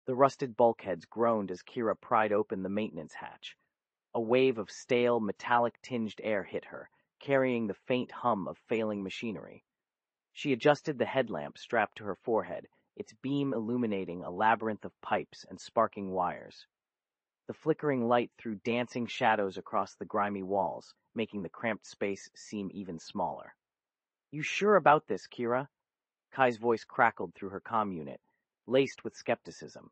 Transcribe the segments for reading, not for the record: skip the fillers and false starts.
The rusted bulkheads groaned as Kira pried open the maintenance hatch. A wave of stale, metallic-tinged air hit her, carrying the faint hum of failing machinery. She adjusted the headlamp strapped to her forehead, its beam illuminating a labyrinth of pipes and sparking wires. The flickering light threw dancing shadows across the grimy walls, making the cramped space seem even smaller. "You sure about this, Kira?" Kai's voice crackled through her comm unit, laced with skepticism.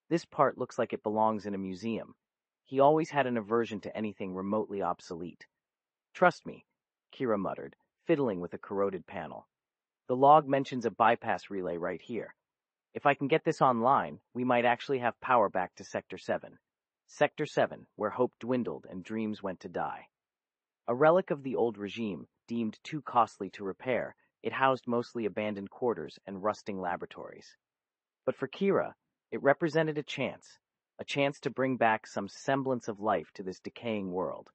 "This part looks like it belongs in a museum." He always had an aversion to anything remotely obsolete. "Trust me," Kira muttered, fiddling with a corroded panel. "The log mentions a bypass relay right here. If I can get this online, we might actually have power back to Sector 7. Sector 7, where hope dwindled and dreams went to die." A relic of the old regime, deemed too costly to repair, it housed mostly abandoned quarters and rusting laboratories. But for Kira, it represented a chance to bring back some semblance of life to this decaying world.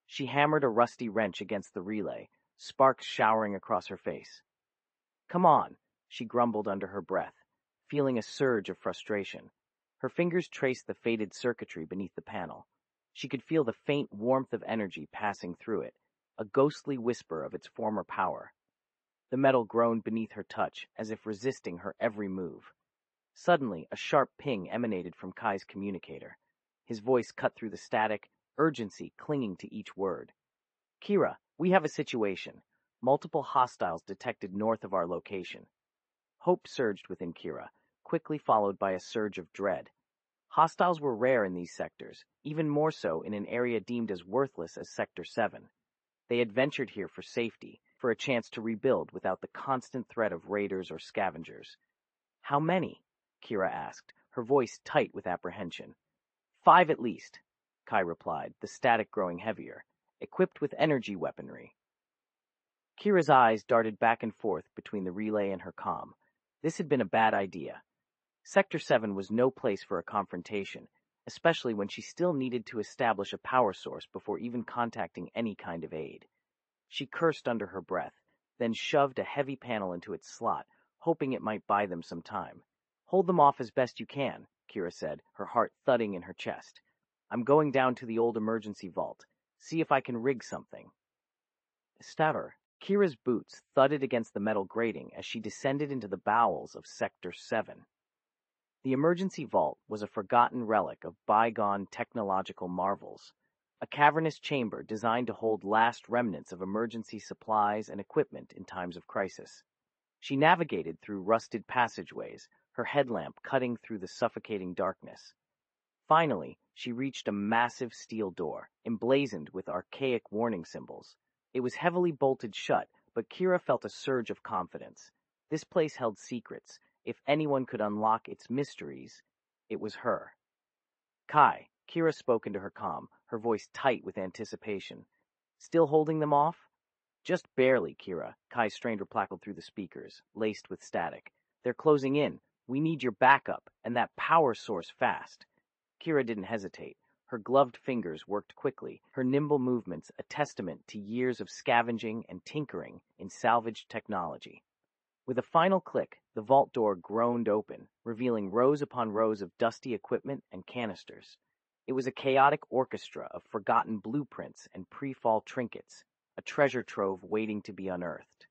She hammered a rusty wrench against the relay, sparks showering across her face. "Come on," she grumbled under her breath, feeling a surge of frustration. Her fingers traced the faded circuitry beneath the panel. She could feel the faint warmth of energy passing through it, a ghostly whisper of its former power. The metal groaned beneath her touch, as if resisting her every move. Suddenly, a sharp ping emanated from Kai's communicator. His voice cut through the static, urgency clinging to each word. "Kira, we have a situation. Multiple hostiles detected north of our location." Hope surged within Kira, quickly followed by a surge of dread. Hostiles were rare in these sectors, even more so in an area deemed as worthless as Sector 7. They had ventured here for safety, for a chance to rebuild without the constant threat of raiders or scavengers. "How many?" Kira asked, her voice tight with apprehension. "5 at least," Kai replied, the static growing heavier, "equipped with energy weaponry." Kira's eyes darted back and forth between the relay and her comm. This had been a bad idea. Sector 7 was no place for a confrontation, especially when she still needed to establish a power source before even contacting any kind of aid. She cursed under her breath, then shoved a heavy panel into its slot, hoping it might buy them some time. "Hold them off as best you can," Kira said, her heart thudding in her chest. "I'm going down to the old emergency vault. See if I can rig something." Stutter. Kira's boots thudded against the metal grating as she descended into the bowels of Sector 7. The emergency vault was a forgotten relic of bygone technological marvels, a cavernous chamber designed to hold last remnants of emergency supplies and equipment in times of crisis. She navigated through rusted passageways, her headlamp cutting through the suffocating darkness. Finally, she reached a massive steel door, emblazoned with archaic warning symbols. It was heavily bolted shut, but Kira felt a surge of confidence. This place held secrets. If anyone could unlock its mysteries, it was her. "Kai," Kira spoke into her comm, her voice tight with anticipation. "Still holding them off?" "Just barely, Kira," Kai's stranger plackled through the speakers, laced with static. "They're closing in. We need your backup, and that power source fast." Kira didn't hesitate. Her gloved fingers worked quickly, her nimble movements a testament to years of scavenging and tinkering in salvaged technology. With a final click, the vault door groaned open, revealing rows upon rows of dusty equipment and canisters. It was a chaotic orchestra of forgotten blueprints and pre-fall trinkets, a treasure trove waiting to be unearthed.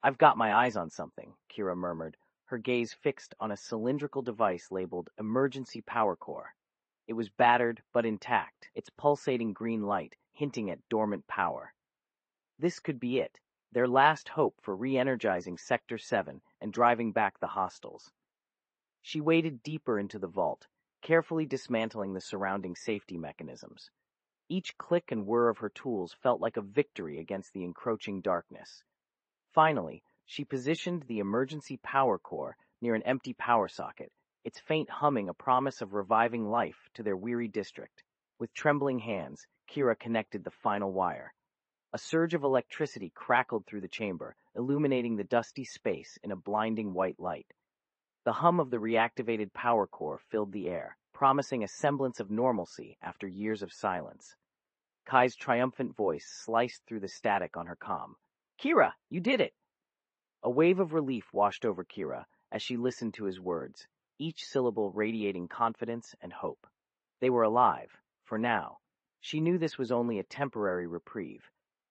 "I've got my eyes on something," Kira murmured, her gaze fixed on a cylindrical device labeled Emergency Power Core. It was battered but intact, its pulsating green light hinting at dormant power. This could be it, their last hope for re-energizing Sector 7 and driving back the hostiles. She waded deeper into the vault, carefully dismantling the surrounding safety mechanisms. Each click and whir of her tools felt like a victory against the encroaching darkness. Finally, she positioned the emergency power core near an empty power socket, its faint humming a promise of reviving life to their weary district. With trembling hands, Kira connected the final wire. A surge of electricity crackled through the chamber, illuminating the dusty space in a blinding white light. The hum of the reactivated power core filled the air, promising a semblance of normalcy after years of silence. Kai's triumphant voice sliced through the static on her comm. "Kira, you did it!" A wave of relief washed over Kira as she listened to his words. each syllable radiating confidence and hope. They were alive, for now. She knew this was only a temporary reprieve.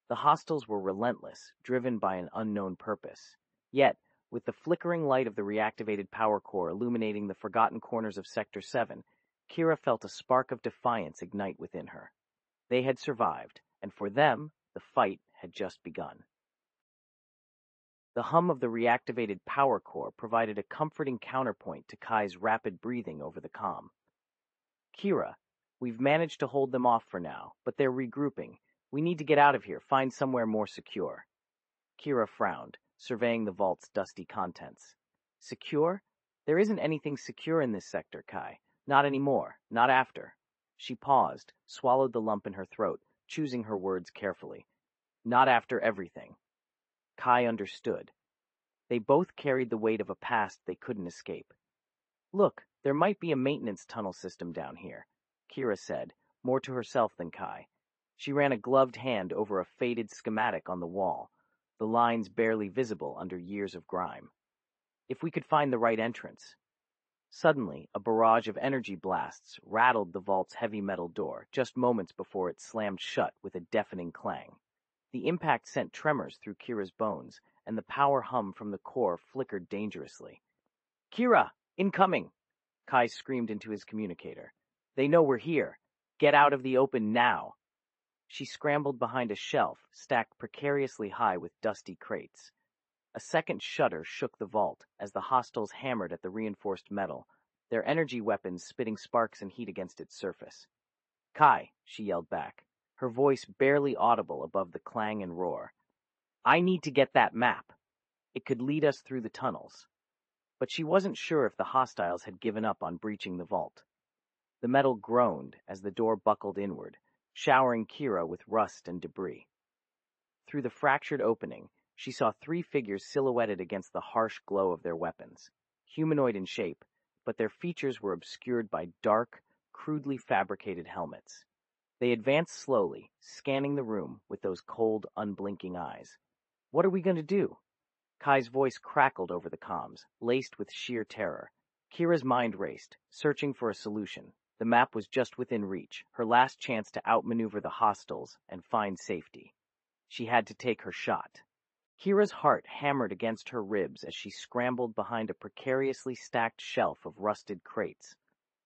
The hostiles were relentless, driven by an unknown purpose. Yet, with the flickering light of the reactivated power core illuminating the forgotten corners of Sector 7, Kira felt a spark of defiance ignite within her. They had survived, and for them, the fight had just begun. The hum of the reactivated power core provided a comforting counterpoint to Kai's rapid breathing over the comm. Kira, we've managed to hold them off for now, but they're regrouping. We need to get out of here, find somewhere more secure. Kira frowned, surveying the vault's dusty contents. Secure? There isn't anything secure in this sector, Kai. Not anymore. Not after. She paused, swallowed the lump in her throat, choosing her words carefully. Not after everything. Kai understood. They both carried the weight of a past they couldn't escape. Look, there might be a maintenance tunnel system down here, Kira said, more to herself than Kai. She ran a gloved hand over a faded schematic on the wall, the lines barely visible under years of grime. If we could find the right entrance. Suddenly, a barrage of energy blasts rattled the vault's heavy metal door just moments before it slammed shut with a deafening clang. The impact sent tremors through Kira's bones, and the power hum from the core flickered dangerously. Kira! Incoming! Kai screamed into his communicator. They know we're here. Get out of the open now! She scrambled behind a shelf stacked precariously high with dusty crates. A second shudder shook the vault as the hostiles hammered at the reinforced metal, their energy weapons spitting sparks and heat against its surface. Kai, she yelled back, her voice barely audible above the clang and roar. I need to get that map. It could lead us through the tunnels. But she wasn't sure if the hostiles had given up on breaching the vault. The metal groaned as the door buckled inward, showering Kira with rust and debris. Through the fractured opening, she saw three figures silhouetted against the harsh glow of their weapons, humanoid in shape, but their features were obscured by dark, crudely fabricated helmets. They advanced slowly, scanning the room with those cold, unblinking eyes. What are we going to do? Kai's voice crackled over the comms, laced with sheer terror. Kira's mind raced, searching for a solution. The map was just within reach, her last chance to outmaneuver the hostiles and find safety. She had to take her shot. Kira's heart hammered against her ribs as she scrambled behind a precariously stacked shelf of rusted crates.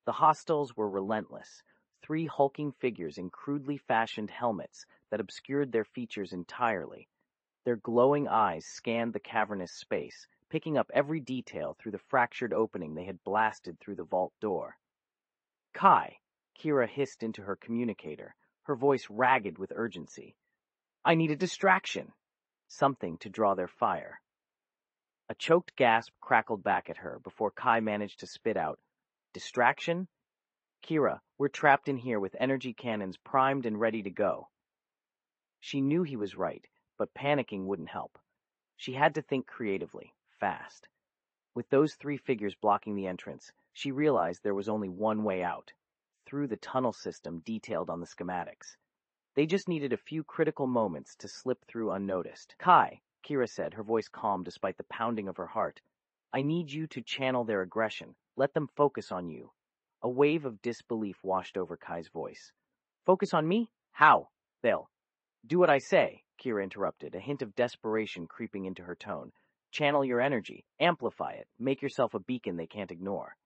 The hostiles were relentless, three hulking figures in crudely fashioned helmets that obscured their features entirely. Their glowing eyes scanned the cavernous space, picking up every detail through the fractured opening they had blasted through the vault door. Kai, Kira hissed into her communicator, her voice ragged with urgency. I need a distraction. Something to draw their fire. A choked gasp crackled back at her before Kai managed to spit out, Distraction? Kira, we're trapped in here with energy cannons primed and ready to go. She knew he was right, but panicking wouldn't help. She had to think creatively, fast. With those three figures blocking the entrance, she realized there was only one way out, through the tunnel system detailed on the schematics. They just needed a few critical moments to slip through unnoticed. Kai, Kira said, her voice calm despite the pounding of her heart, I need you to channel their aggression. Let them focus on you. A wave of disbelief washed over Kai's voice. Focus on me? How? They'll. Do what I say, Kira interrupted, a hint of desperation creeping into her tone. Channel your energy. Amplify it. Make yourself a beacon they can't ignore.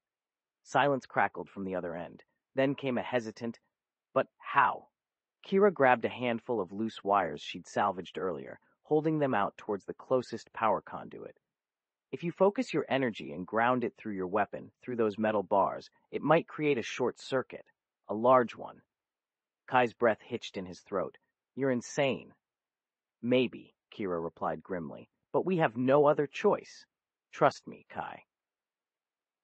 Silence crackled from the other end. Then came a hesitant, but how? Kira grabbed a handful of loose wires she'd salvaged earlier, holding them out towards the closest power conduit. If you focus your energy and ground it through your weapon, through those metal bars, it might create a short circuit, a large one. Kai's breath hitched in his throat. You're insane. Maybe, Kira replied grimly, but we have no other choice. Trust me, Kai.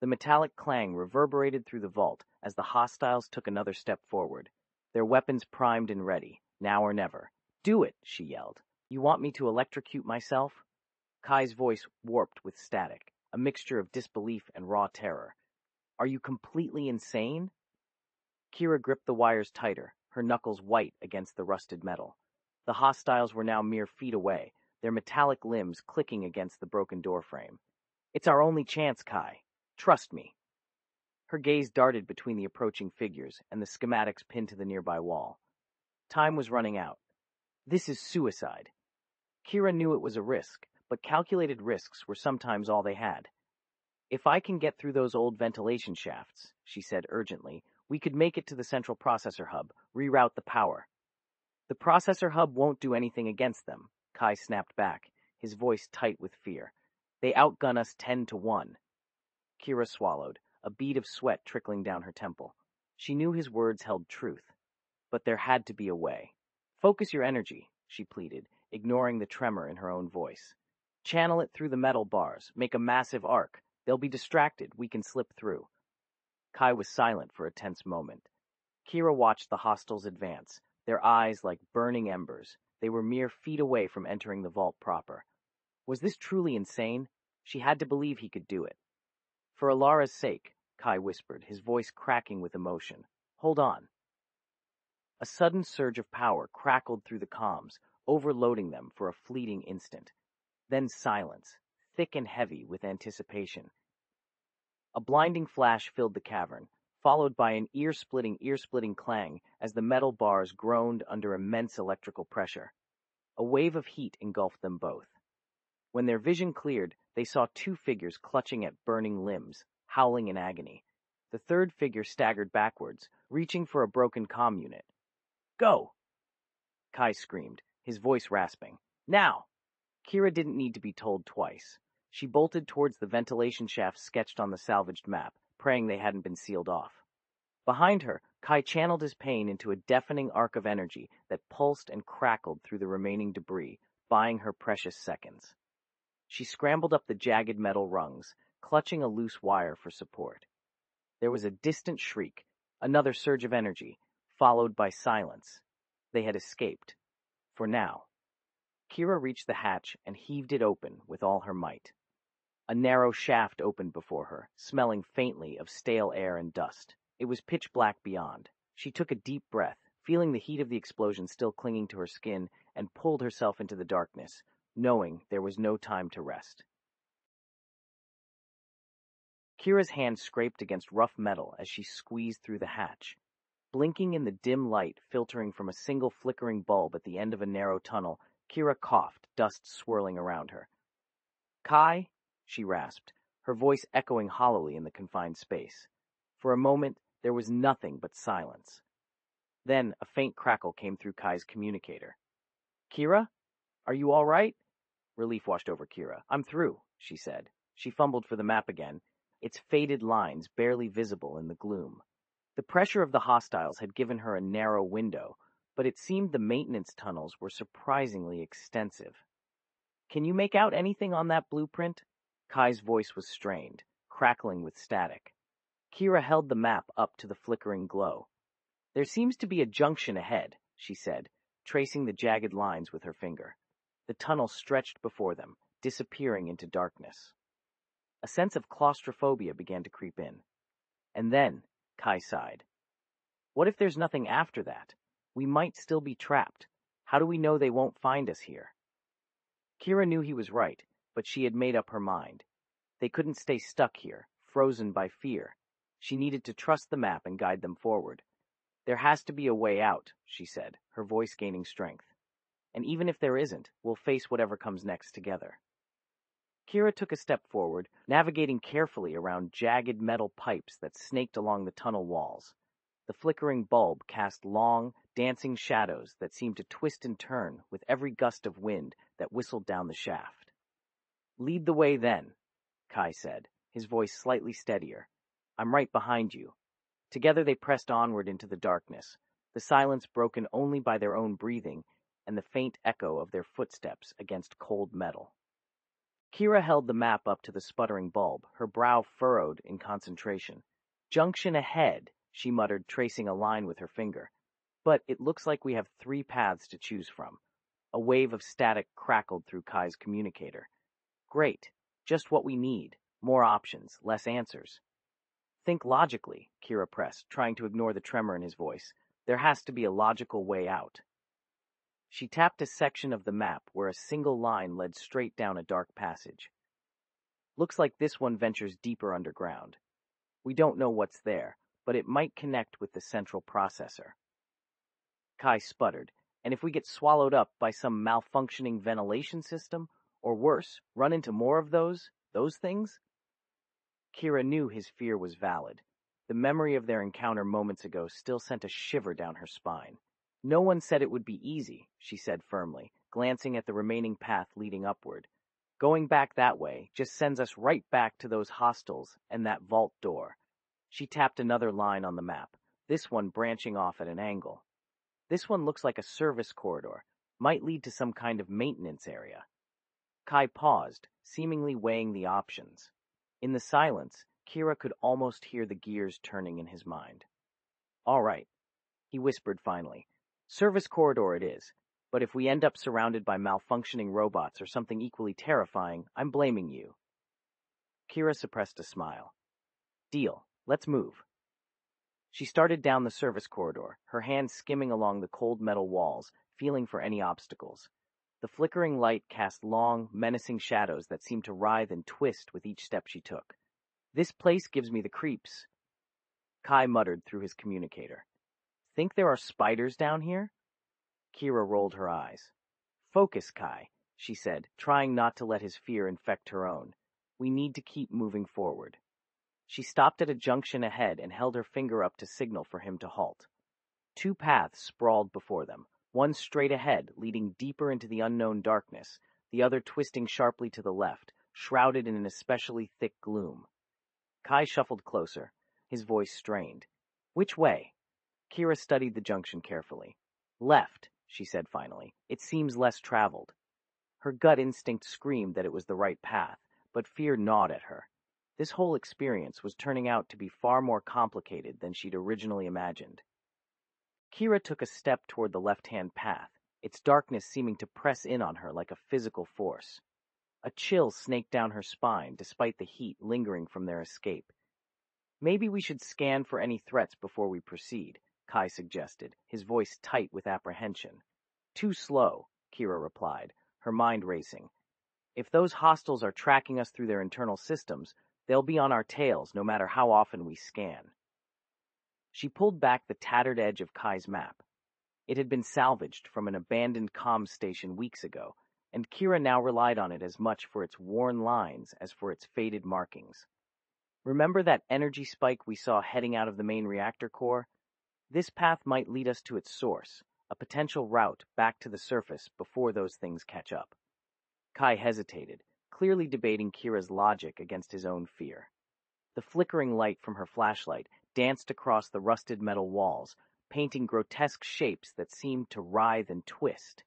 The metallic clang reverberated through the vault as the hostiles took another step forward, their weapons primed and ready, now or never. Do it, she yelled. You want me to electrocute myself? Kai's voice warped with static, a mixture of disbelief and raw terror. Are you completely insane? Kira gripped the wires tighter, her knuckles white against the rusted metal. The hostiles were now mere feet away, their metallic limbs clicking against the broken doorframe. It's our only chance, Kai. Trust me. Her gaze darted between the approaching figures and the schematics pinned to the nearby wall. Time was running out. This is suicide. Kira knew it was a risk, but calculated risks were sometimes all they had. If I can get through those old ventilation shafts, she said urgently, we could make it to the central processor hub, reroute the power. The processor hub won't do anything against them, Kai snapped back, his voice tight with fear. They outgun us 10-1. Kira swallowed, a bead of sweat trickling down her temple. She knew his words held truth, but there had to be a way. Focus your energy, she pleaded, ignoring the tremor in her own voice. Channel it through the metal bars, make a massive arc. They'll be distracted, we can slip through. Kai was silent for a tense moment. Kira watched the hostiles advance, their eyes like burning embers. They were mere feet away from entering the vault proper. Was this truly insane? She had to believe he could do it. For Alara's sake, Kai whispered, his voice cracking with emotion. Hold on. A sudden surge of power crackled through the comms, overloading them for a fleeting instant. Then silence, thick and heavy with anticipation. A blinding flash filled the cavern, followed by an ear-splitting clang as the metal bars groaned under immense electrical pressure. A wave of heat engulfed them both. When their vision cleared, they saw two figures clutching at burning limbs, howling in agony. The third figure staggered backwards, reaching for a broken comm unit. Go! Kai screamed, his voice rasping. Now! Kira didn't need to be told twice. She bolted towards the ventilation shafts sketched on the salvaged map, praying they hadn't been sealed off. Behind her, Kai channeled his pain into a deafening arc of energy that pulsed and crackled through the remaining debris, buying her precious seconds. She scrambled up the jagged metal rungs, clutching a loose wire for support. There was a distant shriek, another surge of energy, followed by silence. They had escaped. For now. Kira reached the hatch and heaved it open with all her might. A narrow shaft opened before her, smelling faintly of stale air and dust. It was pitch black beyond. She took a deep breath, feeling the heat of the explosion still clinging to her skin, and pulled herself into the darkness, knowing there was no time to rest. Kira's hand scraped against rough metal as she squeezed through the hatch. Blinking in the dim light filtering from a single flickering bulb at the end of a narrow tunnel, Kira coughed, dust swirling around her. Kai? She rasped, her voice echoing hollowly in the confined space. For a moment, there was nothing but silence. Then a faint crackle came through Kai's communicator. Kira? Are you all right? Relief washed over Kira. I'm through, she said. She fumbled for the map again, its faded lines barely visible in the gloom. The pressure of the hostiles had given her a narrow window, but it seemed the maintenance tunnels were surprisingly extensive. Can you make out anything on that blueprint? Kai's voice was strained, crackling with static. Kira held the map up to the flickering glow. There seems to be a junction ahead, she said, tracing the jagged lines with her finger. The tunnel stretched before them, disappearing into darkness. A sense of claustrophobia began to creep in. And then, Kai sighed. What if there's nothing after that? We might still be trapped. How do we know they won't find us here? Kira knew he was right, but she had made up her mind. They couldn't stay stuck here, frozen by fear. She needed to trust the map and guide them forward. There has to be a way out, she said, her voice gaining strength. And even if there isn't, we'll face whatever comes next together. Kira took a step forward, navigating carefully around jagged metal pipes that snaked along the tunnel walls. The flickering bulb cast long, dancing shadows that seemed to twist and turn with every gust of wind that whistled down the shaft. Lead the way then, Kai said, his voice slightly steadier. I'm right behind you. Together they pressed onward into the darkness, the silence broken only by their own breathing and the faint echo of their footsteps against cold metal. Kira held the map up to the sputtering bulb, her brow furrowed in concentration. Junction ahead, she muttered, tracing a line with her finger. But it looks like we have 3 paths to choose from. A wave of static crackled through Kai's communicator. Great. Just what we need. More options, less answers. Think logically, Kira pressed, trying to ignore the tremor in his voice. There has to be a logical way out. She tapped a section of the map where a single line led straight down a dark passage. Looks like this one ventures deeper underground. We don't know what's there, but it might connect with the central processor. Kai sputtered. And if we get swallowed up by some malfunctioning ventilation system, or worse, run into more of those things? Kira knew his fear was valid. The memory of their encounter moments ago still sent a shiver down her spine. No one said it would be easy, she said firmly, glancing at the remaining path leading upward. Going back that way just sends us right back to those hostels and that vault door. She tapped another line on the map, this one branching off at an angle. This one looks like a service corridor, might lead to some kind of maintenance area. Kai paused, seemingly weighing the options. In the silence, Kira could almost hear the gears turning in his mind. All right, he whispered finally. Service corridor it is, but if we end up surrounded by malfunctioning robots or something equally terrifying, I'm blaming you. Kira suppressed a smile. Deal, let's move. She started down the service corridor, her hands skimming along the cold metal walls, feeling for any obstacles. The flickering light cast long, menacing shadows that seemed to writhe and twist with each step she took. This place gives me the creeps. Kai muttered through his communicator. Think there are spiders down here? Kira rolled her eyes. Focus, Kai, she said, trying not to let his fear infect her own. We need to keep moving forward. She stopped at a junction ahead and held her finger up to signal for him to halt. Two paths sprawled before them, one straight ahead, leading deeper into the unknown darkness, the other twisting sharply to the left, shrouded in an especially thick gloom. Kai shuffled closer, his voice strained. Which way? Kira studied the junction carefully. Left, she said finally. It seems less traveled. Her gut instinct screamed that it was the right path, but fear gnawed at her. This whole experience was turning out to be far more complicated than she'd originally imagined. Kira took a step toward the left-hand path, its darkness seeming to press in on her like a physical force. A chill snaked down her spine despite the heat lingering from their escape. Maybe we should scan for any threats before we proceed, Kai suggested, his voice tight with apprehension. Too slow, Kira replied, her mind racing. If those hostiles are tracking us through their internal systems, they'll be on our tails no matter how often we scan. She pulled back the tattered edge of Kai's map. It had been salvaged from an abandoned comms station weeks ago, and Kira now relied on it as much for its worn lines as for its faded markings. Remember that energy spike we saw heading out of the main reactor core? This path might lead us to its source, a potential route back to the surface before those things catch up. Kai hesitated, clearly debating Kira's logic against his own fear. The flickering light from her flashlight danced across the rusted metal walls, painting grotesque shapes that seemed to writhe and twist.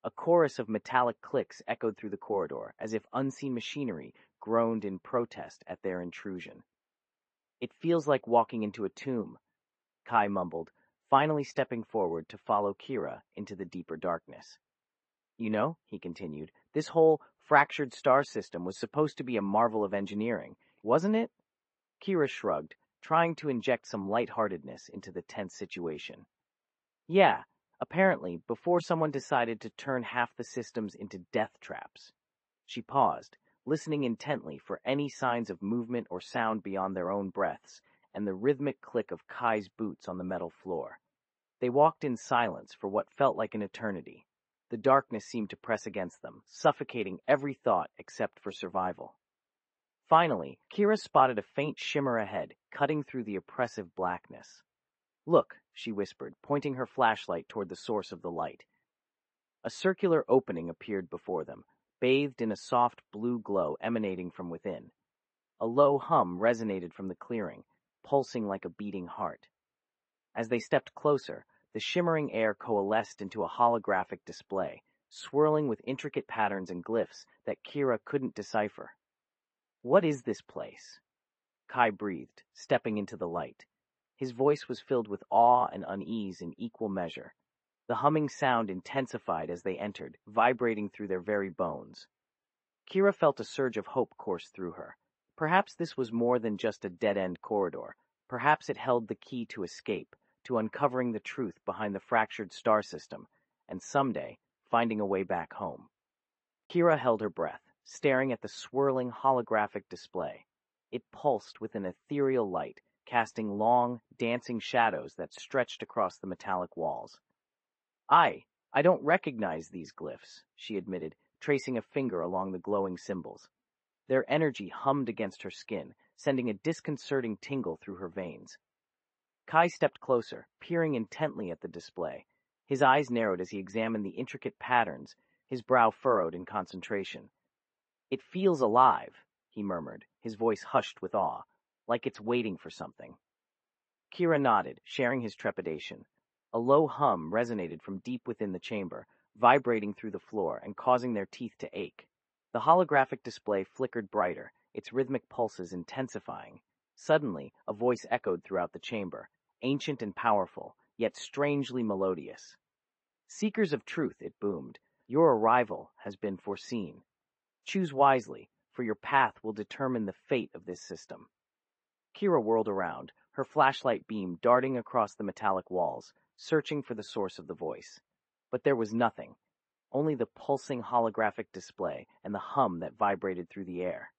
A chorus of metallic clicks echoed through the corridor, as if unseen machinery groaned in protest at their intrusion. It feels like walking into a tomb, Kai mumbled, finally stepping forward to follow Kira into the deeper darkness. You know, he continued, this whole fractured star system was supposed to be a marvel of engineering, wasn't it? Kira shrugged, trying to inject some lightheartedness into the tense situation. Yeah, apparently, before someone decided to turn half the systems into death traps. She paused, listening intently for any signs of movement or sound beyond their own breaths, and the rhythmic click of Kai's boots on the metal floor. They walked in silence for what felt like an eternity. The darkness seemed to press against them, suffocating every thought except for survival. Finally, Kira spotted a faint shimmer ahead, cutting through the oppressive blackness. Look, she whispered, pointing her flashlight toward the source of the light. A circular opening appeared before them, bathed in a soft blue glow emanating from within. A low hum resonated from the clearing, pulsing like a beating heart. As they stepped closer, the shimmering air coalesced into a holographic display, swirling with intricate patterns and glyphs that Kira couldn't decipher. What is this place? Kai breathed, stepping into the light. His voice was filled with awe and unease in equal measure. The humming sound intensified as they entered, vibrating through their very bones. Kira felt a surge of hope course through her. Perhaps this was more than just a dead-end corridor. Perhaps it held the key to escape, to uncovering the truth behind the fractured star system, and someday, finding a way back home. Kira held her breath, staring at the swirling holographic display. It pulsed with an ethereal light, casting long, dancing shadows that stretched across the metallic walls. I don't recognize these glyphs, she admitted, tracing a finger along the glowing symbols. Their energy hummed against her skin, sending a disconcerting tingle through her veins. Kai stepped closer, peering intently at the display. His eyes narrowed as he examined the intricate patterns, his brow furrowed in concentration. It feels alive, he murmured, his voice hushed with awe, like it's waiting for something. Kira nodded, sharing his trepidation. A low hum resonated from deep within the chamber, vibrating through the floor and causing their teeth to ache. The holographic display flickered brighter, its rhythmic pulses intensifying. Suddenly, a voice echoed throughout the chamber, ancient and powerful, yet strangely melodious. Seekers of truth, it boomed, your arrival has been foreseen. Choose wisely, for your path will determine the fate of this system. Kira whirled around, her flashlight beam darting across the metallic walls, searching for the source of the voice. But there was nothing, only the pulsing holographic display and the hum that vibrated through the air.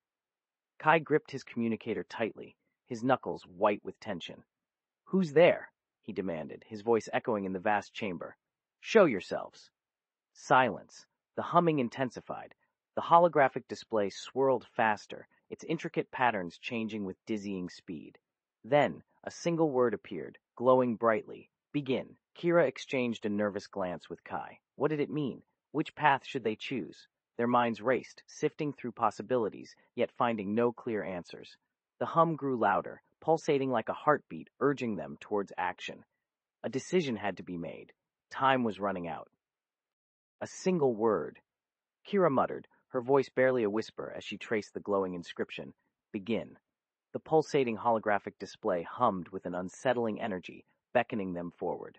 Kai gripped his communicator tightly, his knuckles white with tension. "Who's there?" he demanded, his voice echoing in the vast chamber. "Show yourselves." Silence. The humming intensified. The holographic display swirled faster, its intricate patterns changing with dizzying speed. Then, a single word appeared, glowing brightly. "Begin." Kira exchanged a nervous glance with Kai. What did it mean? Which path should they choose? Their minds raced, sifting through possibilities, yet finding no clear answers. The hum grew louder, pulsating like a heartbeat, urging them towards action. A decision had to be made. Time was running out. A single word. Kira muttered, her voice barely a whisper as she traced the glowing inscription. Begin. The pulsating holographic display hummed with an unsettling energy, beckoning them forward.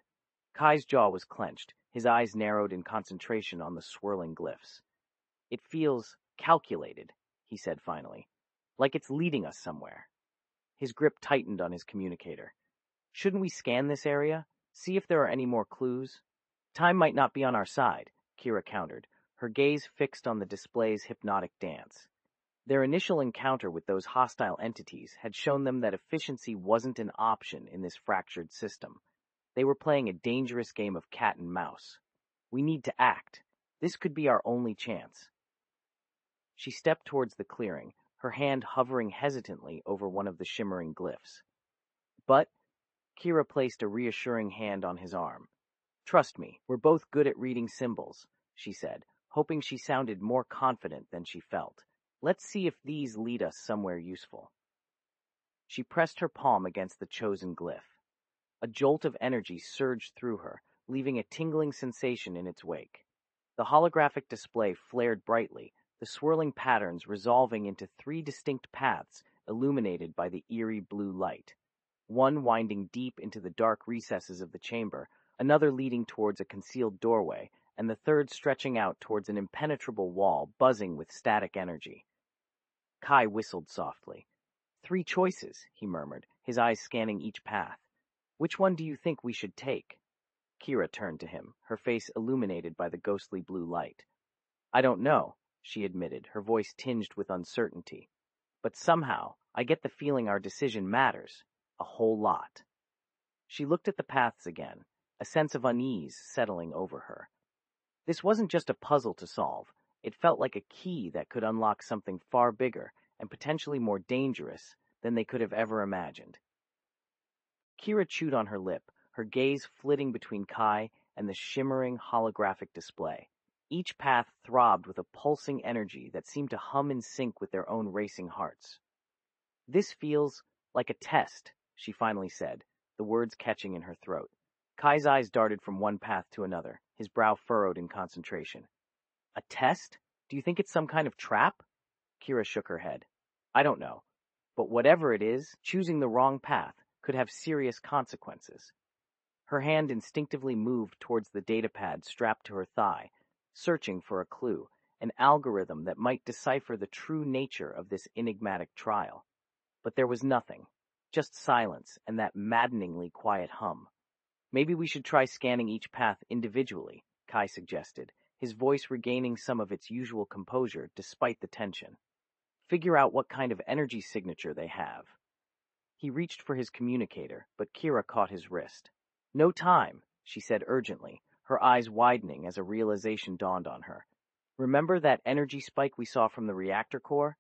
Kai's jaw was clenched, his eyes narrowed in concentration on the swirling glyphs. "It feels calculated," he said finally, "like it's leading us somewhere." His grip tightened on his communicator. "Shouldn't we scan this area? See if there are any more clues?" "Time might not be on our side," Kira countered, her gaze fixed on the display's hypnotic dance. Their initial encounter with those hostile entities had shown them that efficiency wasn't an option in this fractured system. They were playing a dangerous game of cat and mouse. "We need to act. This could be our only chance." She stepped towards the clearing, her hand hovering hesitantly over one of the shimmering glyphs. "But," Kira placed a reassuring hand on his arm. "Trust me, we're both good at reading symbols," she said, hoping she sounded more confident than she felt. "Let's see if these lead us somewhere useful." She pressed her palm against the chosen glyph. A jolt of energy surged through her, leaving a tingling sensation in its wake. The holographic display flared brightly, the swirling patterns resolving into 3 distinct paths illuminated by the eerie blue light. One winding deep into the dark recesses of the chamber, another leading towards a concealed doorway, and the third stretching out towards an impenetrable wall buzzing with static energy. Kai whistled softly. 3 choices, he murmured, his eyes scanning each path. "Which one do you think we should take?" Kira turned to him, her face illuminated by the ghostly blue light. "I don't know," she admitted, her voice tinged with uncertainty. "But somehow, I get the feeling our decision matters. A whole lot." She looked at the paths again, a sense of unease settling over her. This wasn't just a puzzle to solve. It felt like a key that could unlock something far bigger and potentially more dangerous than they could have ever imagined. Kira chewed on her lip, her gaze flitting between Kai and the shimmering holographic display. Each path throbbed with a pulsing energy that seemed to hum in sync with their own racing hearts. "This feels like a test," she finally said, the words catching in her throat. Kai's eyes darted from one path to another, his brow furrowed in concentration. "A test? Do you think it's some kind of trap?" Kira shook her head. "I don't know. But whatever it is, choosing the wrong path could have serious consequences." Her hand instinctively moved towards the datapad strapped to her thigh, searching for a clue, an algorithm that might decipher the true nature of this enigmatic trial. But there was nothing, just silence and that maddeningly quiet hum. "Maybe we should try scanning each path individually," Kai suggested, his voice regaining some of its usual composure despite the tension. Figure out what kind of energy signature they have. He reached for his communicator, but Kira caught his wrist. No time, she said urgently, her eyes widening as a realization dawned on her. Remember that energy spike we saw from the reactor core?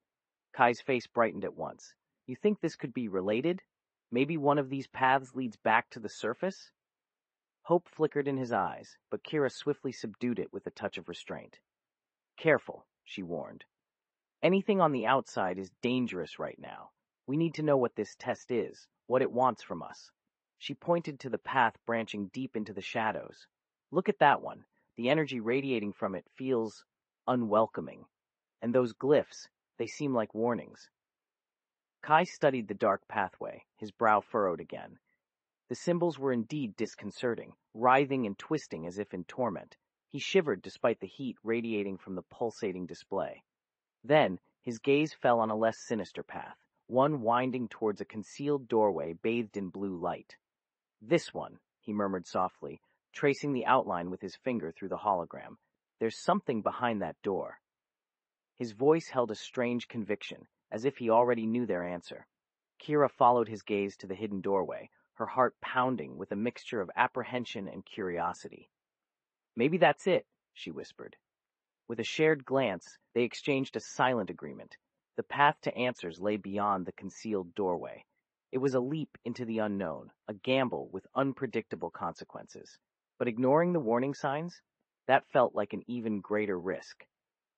Kai's face brightened at once. You think this could be related? Maybe one of these paths leads back to the surface? Hope flickered in his eyes, but Kira swiftly subdued it with a touch of restraint. Careful, she warned. Anything on the outside is dangerous right now. We need to know what this test is, what it wants from us. She pointed to the path branching deep into the shadows. Look at that one. The energy radiating from it feels unwelcoming. And those glyphs, they seem like warnings. Kai studied the dark pathway, his brow furrowed again. The symbols were indeed disconcerting, writhing and twisting as if in torment. He shivered despite the heat radiating from the pulsating display. Then, his gaze fell on a less sinister path, one winding towards a concealed doorway bathed in blue light. This one, he murmured softly, tracing the outline with his finger through the hologram. There's something behind that door. His voice held a strange conviction, as if he already knew their answer. Kira followed his gaze to the hidden doorway, her heart pounding with a mixture of apprehension and curiosity. Maybe that's it, she whispered. With a shared glance, they exchanged a silent agreement. The path to answers lay beyond the concealed doorway. It was a leap into the unknown, a gamble with unpredictable consequences. But ignoring the warning signs, that felt like an even greater risk.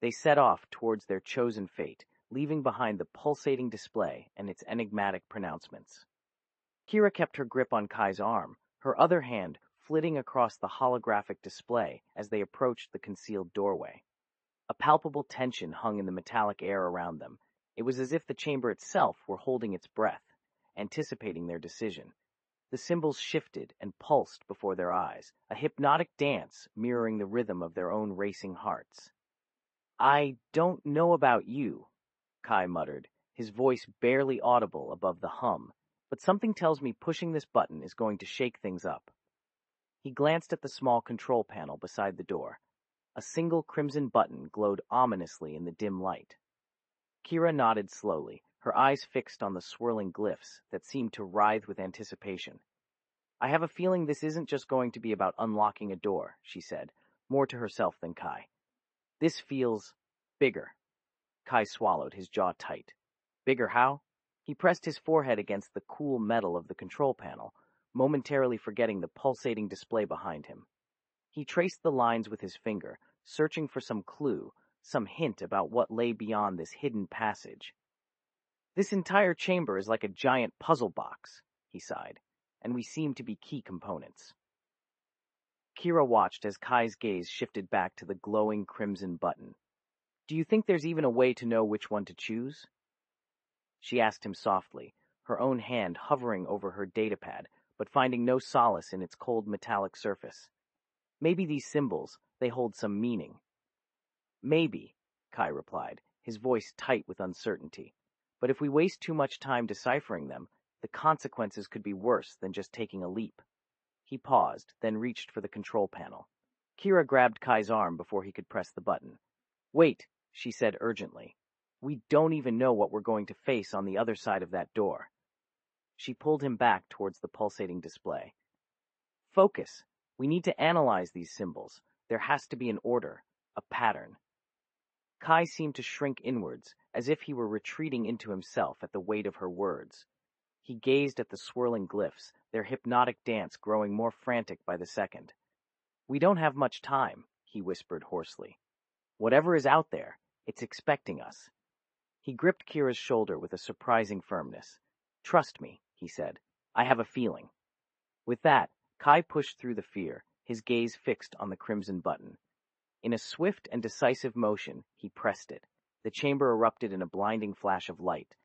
They set off towards their chosen fate, leaving behind the pulsating display and its enigmatic pronouncements. Kira kept her grip on Kai's arm, her other hand flitting across the holographic display as they approached the concealed doorway. A palpable tension hung in the metallic air around them. It was as if the chamber itself were holding its breath, anticipating their decision. The symbols shifted and pulsed before their eyes, a hypnotic dance mirroring the rhythm of their own racing hearts. I don't know about you, Kai muttered, his voice barely audible above the hum, but something tells me pushing this button is going to shake things up. He glanced at the small control panel beside the door. A single crimson button glowed ominously in the dim light. Kira nodded slowly, her eyes fixed on the swirling glyphs that seemed to writhe with anticipation. I have a feeling this isn't just going to be about unlocking a door, she said, more to herself than Kai. This feels bigger. Kai swallowed, his jaw tight. Bigger how? He pressed his forehead against the cool metal of the control panel, momentarily forgetting the pulsating display behind him. He traced the lines with his finger, searching for some clue, some hint about what lay beyond this hidden passage. This entire chamber is like a giant puzzle box, he sighed, and we seem to be key components. Kira watched as Kai's gaze shifted back to the glowing crimson button. Do you think there's even a way to know which one to choose? She asked him softly, her own hand hovering over her datapad, but finding no solace in its cold metallic surface. Maybe these symbols, they hold some meaning. Maybe, Kai replied, his voice tight with uncertainty. But if we waste too much time deciphering them, the consequences could be worse than just taking a leap. He paused, then reached for the control panel. Kira grabbed Kai's arm before he could press the button. Wait, she said urgently. We don't even know what we're going to face on the other side of that door. She pulled him back towards the pulsating display. Focus. We need to analyze these symbols. There has to be an order, a pattern. Kai seemed to shrink inwards, as if he were retreating into himself at the weight of her words. He gazed at the swirling glyphs, their hypnotic dance growing more frantic by the second. We don't have much time, he whispered hoarsely. Whatever is out there, it's expecting us. He gripped Kira's shoulder with a surprising firmness. Trust me, he said. I have a feeling. With that, Kai pushed through the fear, his gaze fixed on the crimson button. In a swift and decisive motion, he pressed it. The chamber erupted in a blinding flash of light,